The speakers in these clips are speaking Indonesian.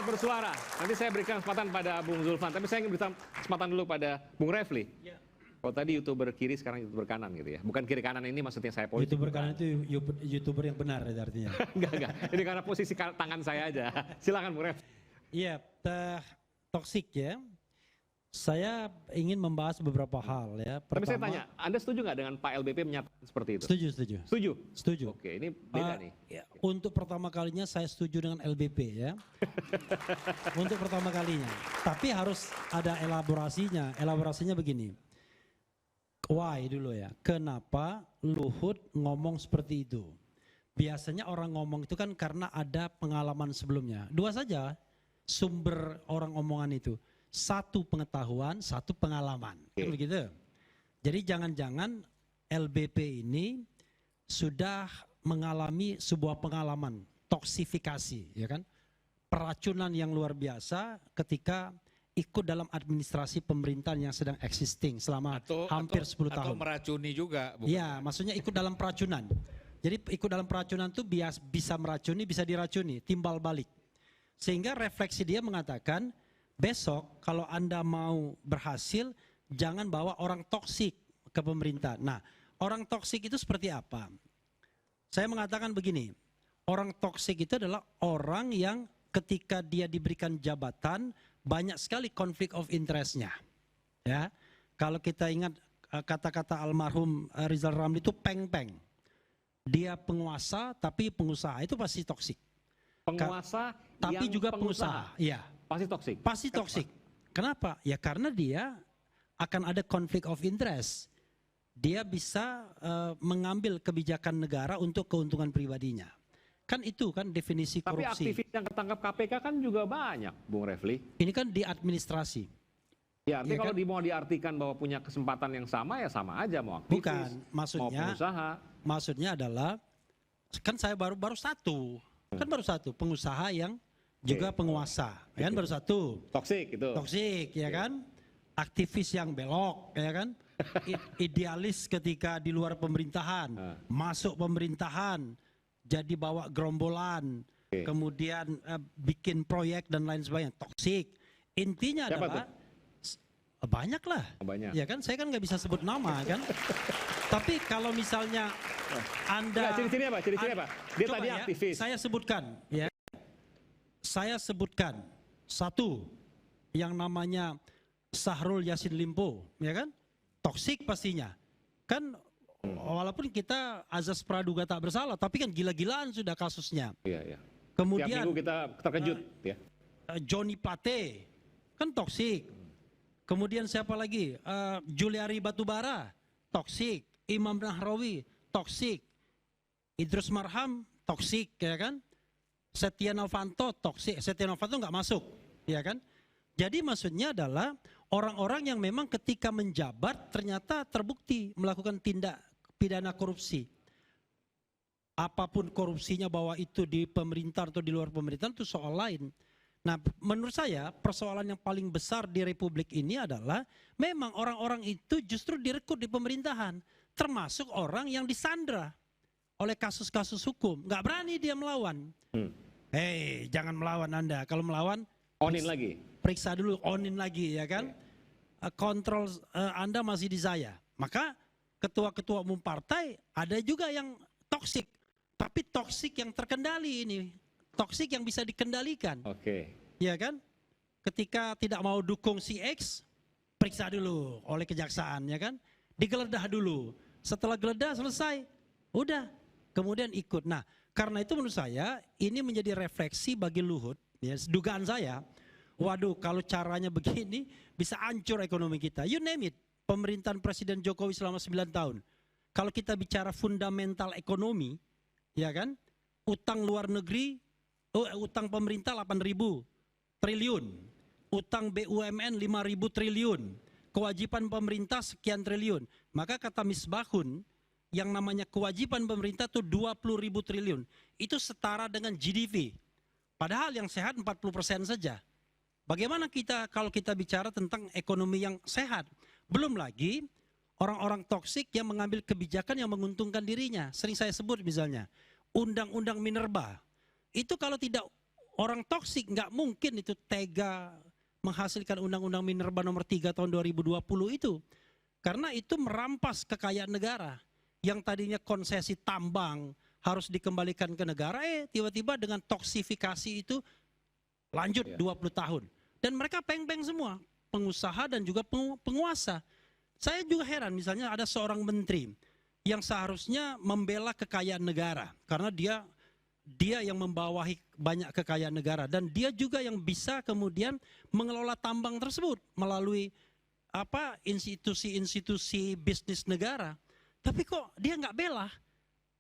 bersuara. Nanti saya berikan kesempatan pada Bung Zulfan, tapi saya ingin berikan kesempatan dulu pada Bung Refli. Ya. Kalau tadi YouTuber kiri, sekarang YouTuber kanan gitu ya. Bukan kiri kanan ini maksudnya saya politik. YouTuber kanan itu YouTuber yang benar artinya. Enggak. Ini karena posisi tangan saya aja. Silakan Bung Refli. Iya, toksik ya. Saya ingin membahas beberapa hal ya. Pertama, tapi saya tanya, Anda setuju nggak dengan Pak LBP menyatakan seperti itu? Setuju. Setuju. Oke, ini beda nih. Ya, untuk pertama kalinya saya setuju dengan LBP ya. Untuk pertama kalinya. Tapi harus ada elaborasinya. Elaborasinya begini. Why dulu ya. Kenapa Luhut ngomong seperti itu? Biasanya orang ngomong itu kan karena ada pengalaman sebelumnya. Dua saja sumber orang omongan itu. Satu pengetahuan, satu pengalaman. Kan begitu. Jadi jangan-jangan LBP ini sudah mengalami sebuah pengalaman toksifikasi, ya kan? Peracunan yang luar biasa ketika ikut dalam administrasi pemerintahan yang sedang existing selama hampir 10 tahun. Atau meracuni juga. Iya, maksudnya ikut dalam peracunan. Jadi ikut dalam peracunan itu bisa meracuni, bisa diracuni, timbal balik. Sehingga refleksi dia mengatakan, besok kalau Anda mau berhasil, jangan bawa orang toksik ke pemerintah. Nah, orang toksik itu seperti apa? Saya mengatakan begini, orang toksik itu adalah orang yang ketika dia diberikan jabatan, banyak sekali konflik of interest-nya. Ya, kalau kita ingat kata-kata almarhum Rizal Ramli itu peng-peng. Dia penguasa tapi pengusaha, itu pasti toksik. Penguasa tapi juga pengusaha. Iya. Pasti toksik. Pasti toksik. Kenapa? Ya karena dia akan ada konflik of interest. Dia bisa mengambil kebijakan negara untuk keuntungan pribadinya. Kan itu kan definisi korupsi. Tapi aktivis yang ketangkap KPK kan juga banyak, Bung Refli. Ini kan di administrasi. Ya, artinya ya kalau kan? Mau diartikan bahwa punya kesempatan yang sama, ya sama aja mau aktivis. Bukan, maksudnya, mau pengusaha. Maksudnya adalah, kan saya baru satu. Kan baru satu, pengusaha yang juga penguasa. Kan baru satu. Toksik itu. Toksik, ya kan? Aktivis yang belok, ya kan? Idealis ketika di luar pemerintahan, masuk pemerintahan, jadi bawa gerombolan, kemudian bikin proyek dan lain sebagainya. Toksik. Intinya siapa adalah tuh? banyak lah. Banyak. Ya kan, saya kan nggak bisa sebut nama kan. Tapi kalau misalnya Anda ciri-cirinya apa? Ciri-cirinya apa? Dia tadi ya, aktivis. Saya sebutkan ya. Saya sebutkan satu yang namanya Syahrul Yassin Limpo, ya kan? Toksik pastinya. Kan walaupun kita azas praduga tak bersalah, tapi kan gila-gilaan sudah kasusnya. Iya. Kemudian tiap minggu kita terkejut ya. Johnny Plate kan toksik. Kemudian siapa lagi? Juliari Batubara, toksik. Imam Nahrawi, toksik. Idrus Marham, toksik, ya kan? Setia Novanto, toksik. Setia Novanto nggak masuk, ya kan? Jadi maksudnya adalah orang-orang yang memang ketika menjabat ternyata terbukti melakukan tindak pidana korupsi. Apapun korupsinya, bahwa itu di pemerintah atau di luar pemerintahan, itu soal lain. Nah, menurut saya persoalan yang paling besar di Republik ini adalah memang orang-orang itu justru direkrut di pemerintahan, termasuk orang yang disandra oleh kasus-kasus hukum. Nggak berani dia melawan. Hei, jangan melawan Anda. Kalau melawan, onin lagi. Periksa dulu, onin lagi, ya kan? Kontrol Anda masih di saya. Maka ketua-ketua umum partai ada juga yang toksik, tapi toksik yang terkendali ini. Toksik yang bisa dikendalikan. Ya kan? Ketika tidak mau dukung si X, periksa dulu oleh kejaksaan, ya kan? Digeledah dulu. Setelah geledah selesai, udah, kemudian ikut. Nah, karena itu menurut saya ini menjadi refleksi bagi Luhut, ya, dugaan saya. Waduh, kalau caranya begini bisa hancur ekonomi kita. You name it. Pemerintahan Presiden Jokowi selama 9 tahun. Kalau kita bicara fundamental ekonomi, ya kan? Utang luar negeri, utang pemerintah 8.000 triliun, utang BUMN 5.000 triliun, kewajiban pemerintah sekian triliun. Maka kata Misbahun, yang namanya kewajiban pemerintah itu 20.000 triliun. Itu setara dengan GDP. Padahal yang sehat 40% saja. Bagaimana kita kalau kita bicara tentang ekonomi yang sehat? Belum lagi orang-orang toksik yang mengambil kebijakan yang menguntungkan dirinya. Sering saya sebut misalnya, Undang-Undang Minerba. Itu kalau tidak orang toksik nggak mungkin itu tega menghasilkan Undang-Undang Minerba nomor 3 tahun 2020 itu. Karena itu merampas kekayaan negara. Yang tadinya konsesi tambang harus dikembalikan ke negara, tiba-tiba dengan toksifikasi itu lanjut 20 tahun. Dan mereka peng-peng semua, pengusaha dan juga penguasa. Saya juga heran, misalnya ada seorang menteri yang seharusnya membela kekayaan negara. Karena dia yang membawahi banyak kekayaan negara. Dan dia juga yang bisa kemudian mengelola tambang tersebut melalui institusi-institusi bisnis negara. Tapi kok dia nggak bela,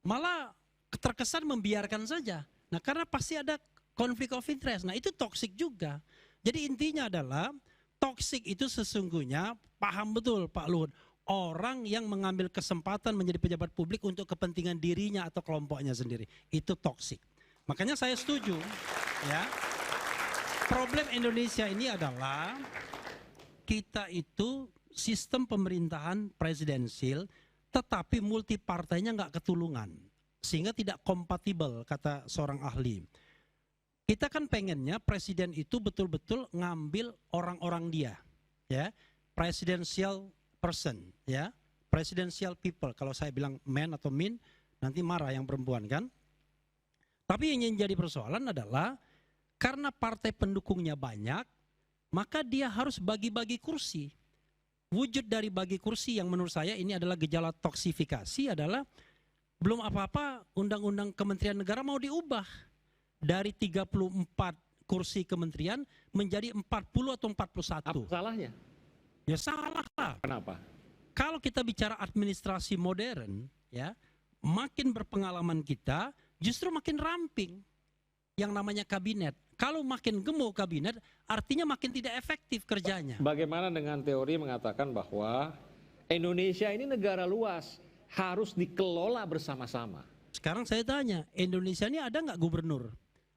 malah terkesan membiarkan saja. Nah, karena pasti ada konflik of interest. Nah, itu toksik juga. Jadi intinya adalah toksik itu sesungguhnya, paham betul Pak Luhut, orang yang mengambil kesempatan menjadi pejabat publik untuk kepentingan dirinya atau kelompoknya sendiri. Itu toksik. Makanya saya setuju, ya. Problem Indonesia ini adalah kita itu sistem pemerintahan presidensil, tetapi multi partainya nggak ketulungan, sehingga tidak kompatibel, kata seorang ahli. Kita kan pengennya presiden itu betul-betul ngambil orang-orang dia, ya, presidential person, ya, presidential people. Kalau saya bilang man atau min, nanti marah yang perempuan kan. Tapi yang jadi persoalan adalah karena partai pendukungnya banyak, maka dia harus bagi-bagi kursi. Wujud dari bagi kursi yang menurut saya ini adalah gejala toksifikasi adalah belum apa-apa Undang-Undang Kementerian Negara mau diubah. Dari 34 kursi kementerian menjadi 40 atau 41. Apa salahnya? Ya salah lah. Kenapa? Kalau kita bicara administrasi modern, ya, makin berpengalaman kita, justru makin ramping yang namanya kabinet. Kalau makin gemuk kabinet, artinya makin tidak efektif kerjanya. Bagaimana dengan teori mengatakan bahwa Indonesia ini negara luas, harus dikelola bersama-sama? Sekarang saya tanya, Indonesia ini ada nggak gubernur?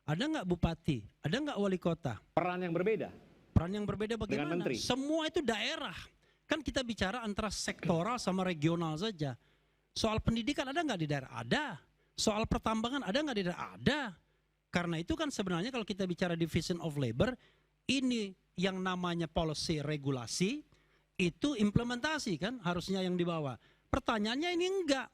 Ada nggak bupati? Ada nggak wali kota? Peran yang berbeda. Peran yang berbeda bagaimana? Dengan menteri. Semua itu daerah. Kan kita bicara antara sektoral sama regional saja. Soal pendidikan ada nggak di daerah? Ada. Soal pertambangan ada nggak di daerah? Ada. Karena itu kan sebenarnya kalau kita bicara division of labor, ini yang namanya policy regulasi, itu implementasi kan harusnya yang dibawa. Pertanyaannya ini enggak.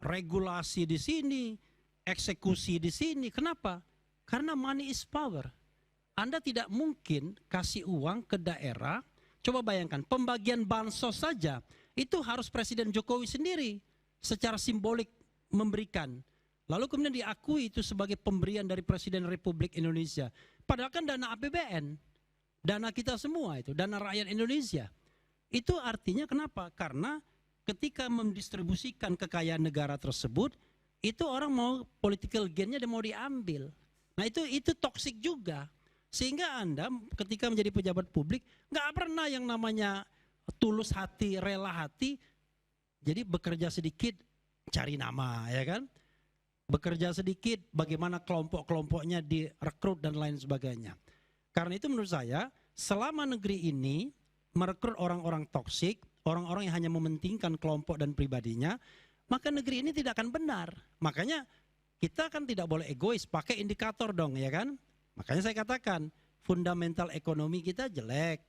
Regulasi di sini, eksekusi di sini. Kenapa? Karena money is power. Anda tidak mungkin kasih uang ke daerah. Coba bayangkan, pembagian bansos saja itu harus Presiden Jokowi sendiri secara simbolik memberikan. Lalu kemudian diakui itu sebagai pemberian dari Presiden Republik Indonesia. Padahal kan dana APBN, dana kita semua itu, dana rakyat Indonesia. Itu artinya kenapa? Karena ketika mendistribusikan kekayaan negara tersebut, itu orang mau political gain-nya dia mau diambil. Nah itu toksik juga. Sehingga Anda ketika menjadi pejabat publik nggak pernah yang namanya tulus hati, rela hati. Jadi bekerja sedikit cari nama, ya kan? Bekerja sedikit bagaimana kelompok-kelompoknya direkrut dan lain sebagainya. Karena itu menurut saya selama negeri ini merekrut orang-orang toksik, orang-orang yang hanya mementingkan kelompok dan pribadinya, maka negeri ini tidak akan benar. Makanya kita kan tidak boleh egois, pakai indikator dong, ya kan? Makanya saya katakan fundamental ekonomi kita jelek,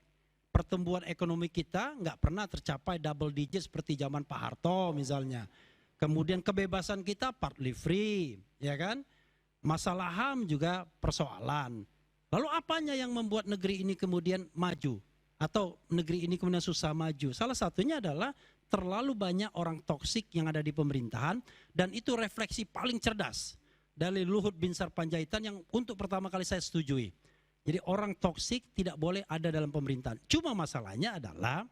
pertumbuhan ekonomi kita nggak pernah tercapai double digit seperti zaman Pak Harto misalnya. Kemudian kebebasan kita partly free, ya kan? Masalah HAM juga persoalan. Lalu apanya yang membuat negeri ini kemudian maju? Atau negeri ini kemudian susah maju? Salah satunya adalah terlalu banyak orang toksik yang ada di pemerintahan, dan itu refleksi paling cerdas dari Luhut Binsar Panjaitan yang untuk pertama kali saya setujui. Jadi orang toksik tidak boleh ada dalam pemerintahan. Cuma masalahnya adalah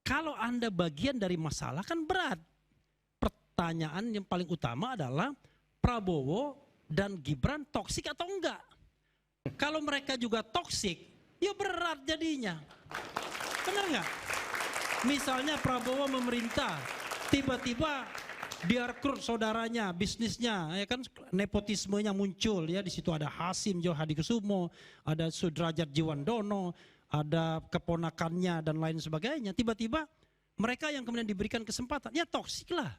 kalau Anda bagian dari masalah kan berat. Pertanyaan yang paling utama adalah Prabowo dan Gibran toksik atau enggak? Kalau mereka juga toksik, ya berat jadinya. Benar nggak? Misalnya Prabowo memerintah, tiba-tiba dia rekrut saudaranya, bisnisnya, ya kan, nepotismenya muncul, ya di situ ada Hasim Johadikusumo, ada Sudrajat Jiwandono, ada keponakannya dan lain sebagainya. Tiba-tiba mereka yang kemudian diberikan kesempatan, ya toksik lah.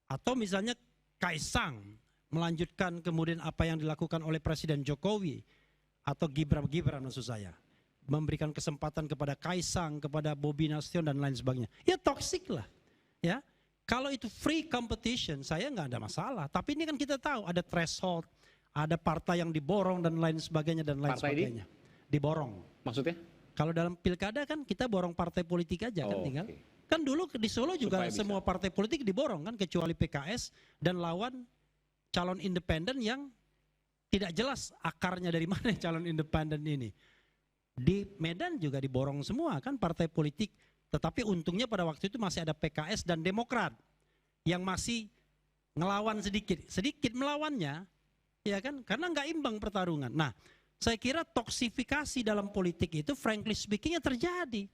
Atau misalnya Kaisang melanjutkan kemudian apa yang dilakukan oleh Presiden Jokowi atau Gibran maksud saya, memberikan kesempatan kepada Kaisang, kepada Bobi Nasution dan lain sebagainya, ya toksik lah, ya. Kalau itu free competition, saya nggak ada masalah. Tapi ini kan kita tahu ada threshold, ada partai yang diborong dan lain sebagainya dan lain Partai sebagainya. Diborong. Maksudnya? Kalau dalam pilkada kan kita borong partai politik aja kan tinggal. Oke. Kan dulu di Solo juga Supaya bisa. semua partai politik diborong kan, kecuali PKS dan lawan calon independen yang tidak jelas akarnya dari mana calon independen ini. Di Medan juga diborong semua kan partai politik. Tetapi untungnya pada waktu itu masih ada PKS dan Demokrat yang masih ngelawan sedikit melawannya, ya kan? Karena nggak imbang pertarungan. Nah, saya kira toksifikasi dalam politik itu frankly speaking terjadi.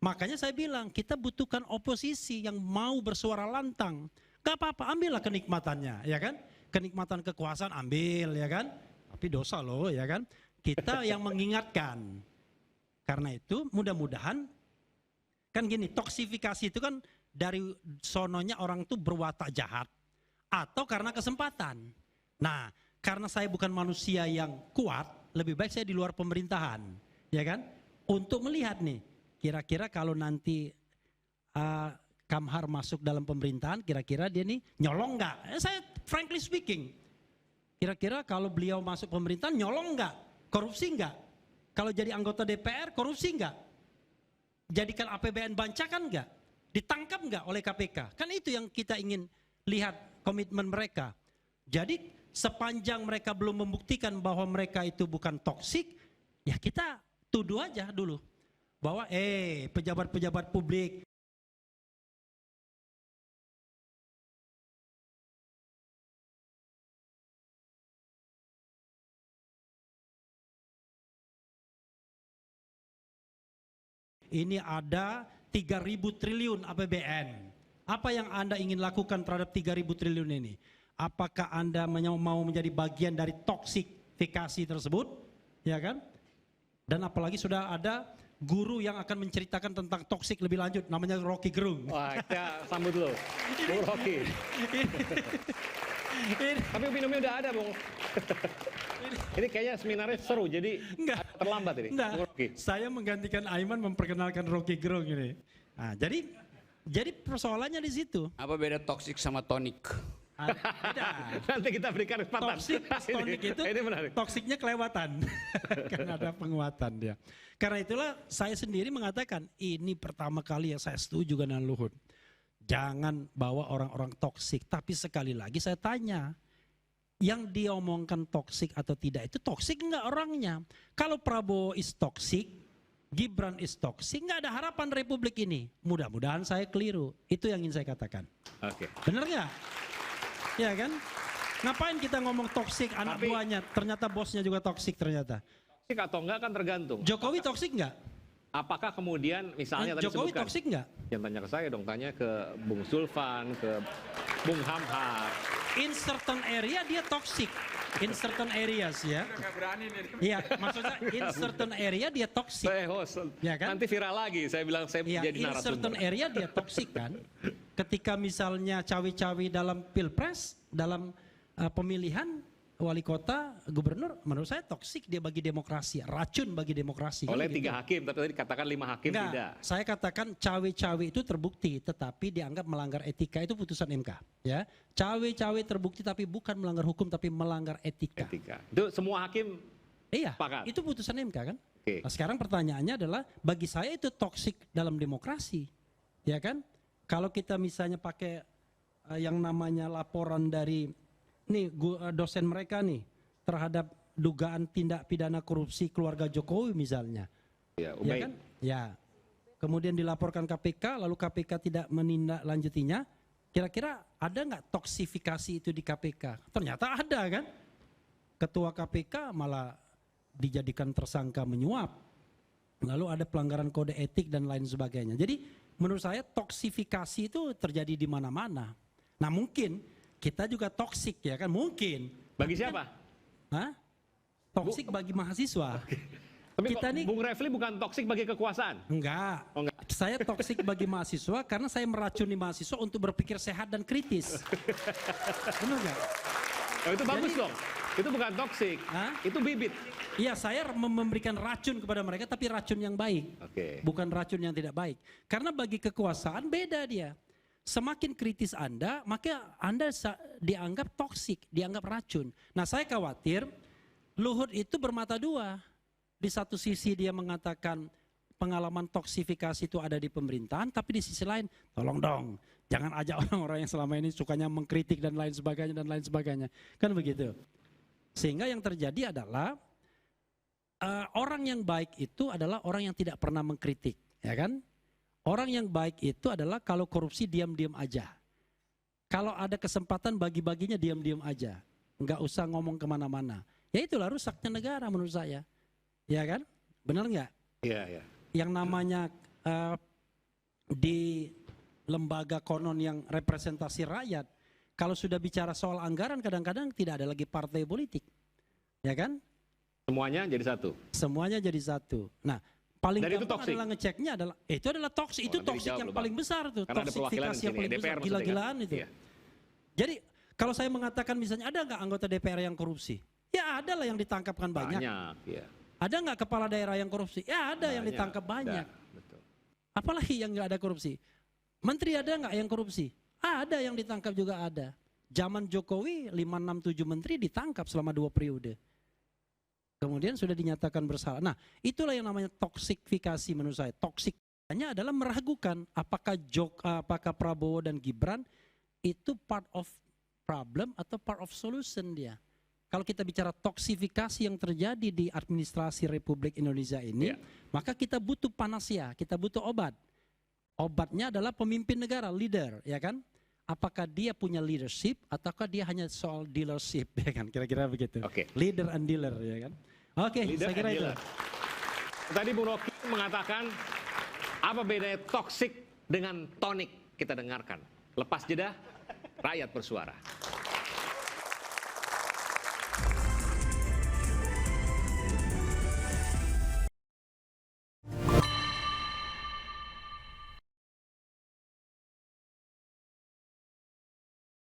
Makanya saya bilang kita butuhkan oposisi yang mau bersuara lantang. Gak apa-apa, ambillah kenikmatannya, ya kan? Kenikmatan kekuasaan ambil, ya kan? Tapi dosa loh, ya kan? Kita yang mengingatkan. Karena itu mudah-mudahan kan gini, toksifikasi itu kan dari sononya orang itu berwatak jahat atau karena kesempatan. Nah, karena saya bukan manusia yang kuat, lebih baik saya di luar pemerintahan, ya kan? Untuk melihat nih, kira-kira kalau nanti Kamhar masuk dalam pemerintahan, kira-kira dia nih nyolong nggak? Saya frankly speaking, kira-kira kalau beliau masuk pemerintahan nyolong nggak? Korupsi nggak? Kalau jadi anggota DPR korupsi nggak? Jadikan APBN bancakan nggak? Ditangkap nggak oleh KPK? Kan itu yang kita ingin lihat komitmen mereka. Jadi sepanjang mereka belum membuktikan bahwa mereka itu bukan toksik, ya kita tuduh aja dulu. Bahwa pejabat-pejabat publik ini ada 3.000 triliun APBN. Apa yang Anda ingin lakukan terhadap 3.000 triliun ini? Apakah Anda mau menjadi bagian dari toksifikasi tersebut? Ya kan? Dan apalagi sudah ada guru yang akan menceritakan tentang toksik lebih lanjut, namanya Rocky Gerung. Wah, kita sambut dulu. Bung Rocky. Tapi minumnya udah ada, Bung. Ini kayaknya seminarnya seru, jadi Enggak. terlambat ini. Enggak, Bung Rocky. saya menggantikan Aiman memperkenalkan Rocky Gerung ini. Nah, jadi persoalannya di situ. Apa beda toksik sama tonik? Beda. Nanti kita berikan kesempatan. Toksik, tonik itu ini menarik. toksiknya kelewatan. Karena ada penguatan dia. Karena itulah saya sendiri mengatakan ini pertama kali yang saya setuju dengan Luhut. Jangan bawa orang-orang toksik. Tapi sekali lagi saya tanya, yang diomongkan toksik atau tidak itu toksik enggak orangnya? Kalau Prabowo is toksik, Gibran is toksik, enggak ada harapan Republik ini. Mudah-mudahan saya keliru. Itu yang ingin saya katakan. Oke. Benar nggak? Ya kan? Ngapain kita ngomong toksik anak buahnya? Ternyata bosnya juga toksik ternyata. Toksik atau enggak kan tergantung. Jokowi toksik nggak? Apakah kemudian misalnya tadi Jokowi sebutkan, toksik nggak? Jangan tanya ke saya dong, tanya ke Bung Zulfan, ke Bung Hamhar. In certain area dia toksik. In certain areas ya. Iya, maksudnya in certain area dia toksik. Saya host, Ya kan? nanti viral lagi. Saya bilang saya Iya, jadi in certain narasumber. area dia toksik kan. Ketika misalnya cawi-cawi dalam pilpres, dalam pemilihan wali kota, gubernur, menurut saya toksik dia bagi demokrasi, racun bagi demokrasi. kan Oleh begitu. 3 hakim, tapi tadi katakan 5 hakim Enggak, tidak. saya katakan cawe-cawe itu terbukti, tetapi dianggap melanggar etika, itu putusan MK. Ya, cawe-cawe terbukti tapi bukan melanggar hukum, tapi melanggar etika. Etika. Itu semua hakim. Iya, Sepakat. itu putusan MK kan. Oke. Nah, sekarang pertanyaannya adalah, bagi saya itu toksik dalam demokrasi, ya kan? Kalau kita misalnya pakai yang namanya laporan dari dosen mereka nih terhadap dugaan tindak pidana korupsi keluarga Jokowi misalnya. Ya, Ya Ubay. kan? Ya. Kemudian dilaporkan KPK, lalu KPK tidak menindaklanjutinya. Kira-kira ada nggak toksifikasi itu di KPK? Ternyata ada kan? Ketua KPK malah dijadikan tersangka menyuap. Lalu ada pelanggaran kode etik dan lain sebagainya. Jadi menurut saya toksifikasi itu terjadi di mana-mana. Nah mungkin kita juga toksik ya kan? Mungkin. Bagi siapa? Hah? Toksik bagi mahasiswa. Tapi Kita kok nih- Bung Refli bukan toksik bagi kekuasaan. Enggak. Oh, enggak. Saya toksik bagi mahasiswa karena saya meracuni mahasiswa untuk berpikir sehat dan kritis. Benar enggak? Oh, itu bagus dong. Itu bukan toksik. Hah? Itu bibit. Iya, saya memberikan racun kepada mereka, tapi racun yang baik. Oke. Bukan racun yang tidak baik. Karena bagi kekuasaan beda dia. Semakin kritis Anda, maka Anda dianggap toksik, dianggap racun. Nah, saya khawatir Luhut itu bermata dua. Di satu sisi dia mengatakan pengalaman toksifikasi itu ada di pemerintahan, tapi di sisi lain, tolong dong, jangan ajak orang-orang yang selama ini sukanya mengkritik dan lain sebagainya. Kan begitu. Sehingga yang terjadi adalah orang yang baik itu adalah orang yang tidak pernah mengkritik, ya kan? Orang yang baik itu adalah kalau korupsi diam-diam aja. Kalau ada kesempatan bagi-baginya diam-diam aja. Nggak usah ngomong kemana-mana. Ya itulah rusaknya negara menurut saya. Ya kan? Benar nggak? Iya, iya. Yang namanya di lembaga konon yang representasi rakyat, kalau sudah bicara soal anggaran kadang-kadang tidak ada lagi partai politik. Ya kan? Semuanya jadi satu. Semuanya jadi satu. Nah, paling Dan itu gampang toksik. adalah ngeceknya adalah itu adalah toksik, itu nanti toksik dijawab yang loh, Bang. paling besar tuh, Karena ada perwakilan toksifikasi di yang sini, paling DPR besar, maksudnya kan? gila-gilaan itu. Iya. Jadi kalau saya mengatakan misalnya ada nggak anggota DPR yang korupsi? Ya ada lah yang ditangkap kan banyak. Banyak, iya. Ada nggak kepala daerah yang korupsi? Ya ada yang Banyak, ditangkap banyak. ada, betul. Apalagi yang nggak ada korupsi? Menteri ada nggak yang korupsi? Ada yang ditangkap juga ada. Zaman Jokowi 5, 6, 7 menteri ditangkap selama 2 periode. Kemudian sudah dinyatakan bersalah. Nah, itulah yang namanya toksifikasi menurut saya. Toksiknya adalah meragukan apakah Prabowo dan Gibran itu part of problem atau part of solution dia. Kalau kita bicara toksifikasi yang terjadi di administrasi Republik Indonesia ini, maka kita butuh panacea, kita butuh obat. Obatnya adalah pemimpin negara, leader, ya kan? Apakah dia punya leadership ataukah dia hanya soal dealership, ya kan? Kira-kira begitu. Oke. Leader and dealer, ya kan? Oke, Leader saya kira and itu. dealer. Tadi Bung Rocky mengatakan apa bedanya toksik dengan tonik, kita dengarkan. Lepas jeda, rakyat bersuara.